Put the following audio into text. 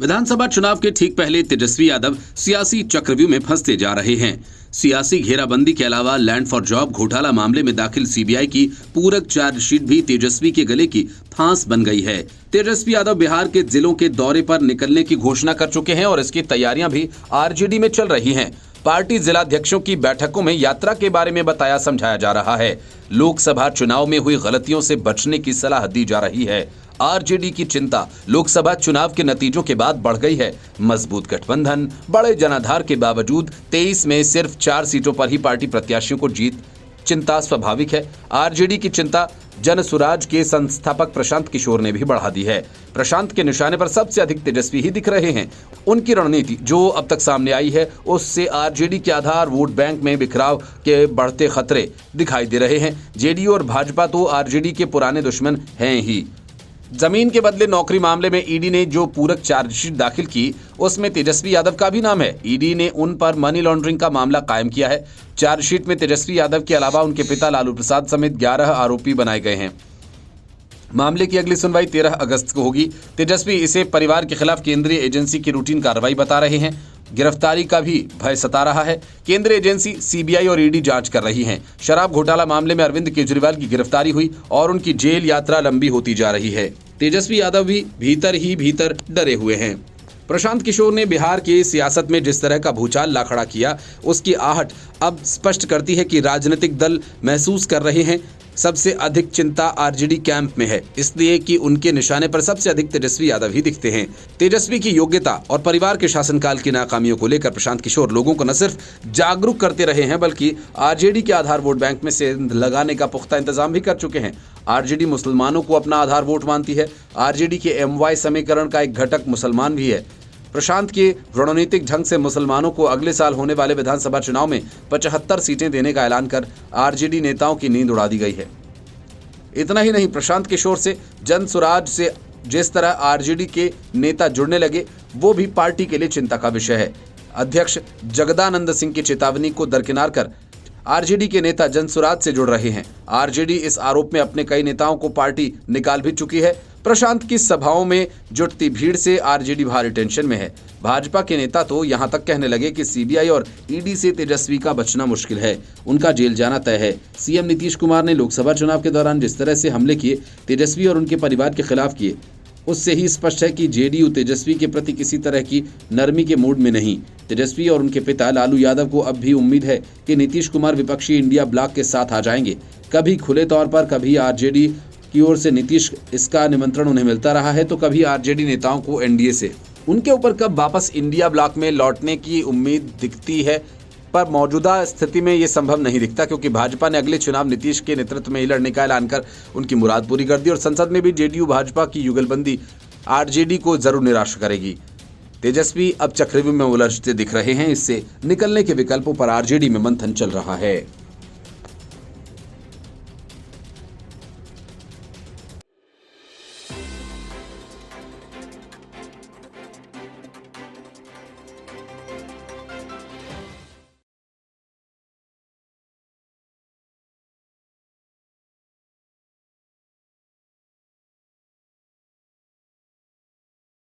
विधानसभा चुनाव के ठीक पहले तेजस्वी यादव सियासी चक्रव्यूह में फंसते जा रहे हैं। सियासी घेराबंदी के अलावा लैंड फॉर जॉब घोटाला मामले में दाखिल सीबीआई की पूरक चार्जशीट भी तेजस्वी के गले की फांस बन गई है। तेजस्वी यादव बिहार के जिलों के दौरे पर निकलने की घोषणा कर चुके हैं और इसकी तैयारियां भी आरजेडी में चल रही हैं। पार्टी जिलाध्यक्षों की बैठकों में यात्रा के बारे में बताया समझाया जा रहा है। लोकसभा चुनाव में हुई गलतियों से बचने की सलाह दी जा रही है। आरजेडी की चिंता लोकसभा चुनाव के नतीजों के बाद बढ़ गई है। मजबूत गठबंधन, बड़े जनाधार के बावजूद 23 में सिर्फ 4 सीटों पर ही पार्टी प्रत्याशियों को जीत, चिंता स्वाभाविक है। आरजेडी की चिंता जनसुराज के संस्थापक प्रशांत किशोर ने भी बढ़ा दी है। प्रशांत के निशाने पर सबसे अधिक तेजस्वी ही दिख रहे हैं। उनकी रणनीति जो अब तक सामने आई है उससे आरजेडी के आधार वोट बैंक में बिखराव के बढ़ते खतरे दिखाई दे रहे हैं। जेडीयू और भाजपा तो आरजेडी के पुराने दुश्मन हैं ही। जमीन के बदले नौकरी मामले में ईडी ने जो पूरक चार्जशीट दाखिल की उसमें तेजस्वी यादव का भी नाम है। ईडी ने उन पर मनी लॉन्ड्रिंग का मामला कायम किया है। चार्जशीट में तेजस्वी यादव के अलावा उनके पिता लालू प्रसाद समेत 11 आरोपी बनाए गए हैं। मामले की अगली सुनवाई 13 अगस्त को होगी। तेजस्वी इसे परिवार के खिलाफ केंद्रीय एजेंसी की रूटीन कार्रवाई बता रहे हैं। गिरफ्तारी का भी भय सता रहा है। केंद्रीय एजेंसी सीबीआई और ईडी जांच कर रही हैं। शराब घोटाला मामले में अरविंद केजरीवाल की गिरफ्तारी हुई और उनकी जेल यात्रा लंबी होती जा रही है। तेजस्वी यादव भी भीतर ही भीतर डरे हुए हैं। प्रशांत किशोर ने बिहार की सियासत में जिस तरह का भूचाल ला खड़ा किया उसकी आहट अब स्पष्ट करती है कि राजनीतिक दल महसूस कर रहे हैं सबसे अधिक चिंता आरजेडी कैंप में है, इसलिए कि उनके निशाने पर सबसे अधिक तेजस्वी यादव ही दिखते हैं। तेजस्वी की योग्यता और परिवार के शासनकाल की नाकामियों को लेकर प्रशांत किशोर लोगों को न सिर्फ जागरूक करते रहे हैं बल्कि आरजेडी के आधार वोट बैंक में सेंध लगाने का पुख्ता इंतजाम भी कर चुके हैं। आरजेडी मुसलमानों को अपना आधार वोट मानती है। आरजेडी के एमवाई समीकरण का एक घटक मुसलमान भी है। प्रशांत के रणनीतिक ढंग से मुसलमानों को अगले साल होने वाले विधानसभा चुनाव में 75 सीटें देने का ऐलान कर आरजेडी नेताओं की नींद उड़ा दी गई है। इतना ही नहीं, प्रशांत किशोर से जनसुराज से जिस तरह आरजेडी के नेता जुड़ने लगे वो भी पार्टी के लिए चिंता का विषय है। अध्यक्ष जगदानंद सिंह की चेतावनी को दरकिनार कर आरजेडी के नेता जनसुराज से जुड़ रहे हैं। आरजेडी इस आरोप में अपने कई नेताओं को पार्टी निकाल भी चुकी है। प्रशांत की सभाओं में जुटती भीड़ से आरजेडी भारी टेंशन में है। भाजपा के नेता तो यहां तक कहने लगे कि सीबीआई और ईडी से तेजस्वी का बचना मुश्किल है, उनका जेल जाना तय है। सीएम नीतीश कुमार ने लोकसभा चुनाव के दौरान जिस तरह से हमले किए तेजस्वी और उनके परिवार के खिलाफ किए, उससे ही स्पष्ट है कि जेडीयू तेजस्वी के प्रति किसी तरह की नरमी के मूड में नहीं। तेजस्वी और उनके पिता लालू यादव को अब भी उम्मीद है कि नीतीश कुमार विपक्षी इंडिया ब्लॉक के साथ आ जाएंगे। कभी खुले तौर पर, कभी आरजेडी की ओर से नीतीश इसका निमंत्रण उन्हें मिलता रहा है तो कभी आरजेडी नेताओं को एनडीए से। उनके ऊपर कब वापस इंडिया ब्लॉक में लौटने की उम्मीद दिखती है, पर मौजूदा स्थिति में ये संभव नहीं दिखता क्योंकि भाजपा ने अगले चुनाव नीतीश के नेतृत्व में ही लड़ने का ऐलान कर उनकी मुराद पूरी कर दी और संसद में भी जेडीयू भाजपा की युगलबंदी आरजेडी को जरूर निराश करेगी। तेजस्वी अब चक्रव्यूह में उलझते दिख रहे हैं। इससे निकलने के विकल्पों पर आरजेडी में मंथन चल रहा है।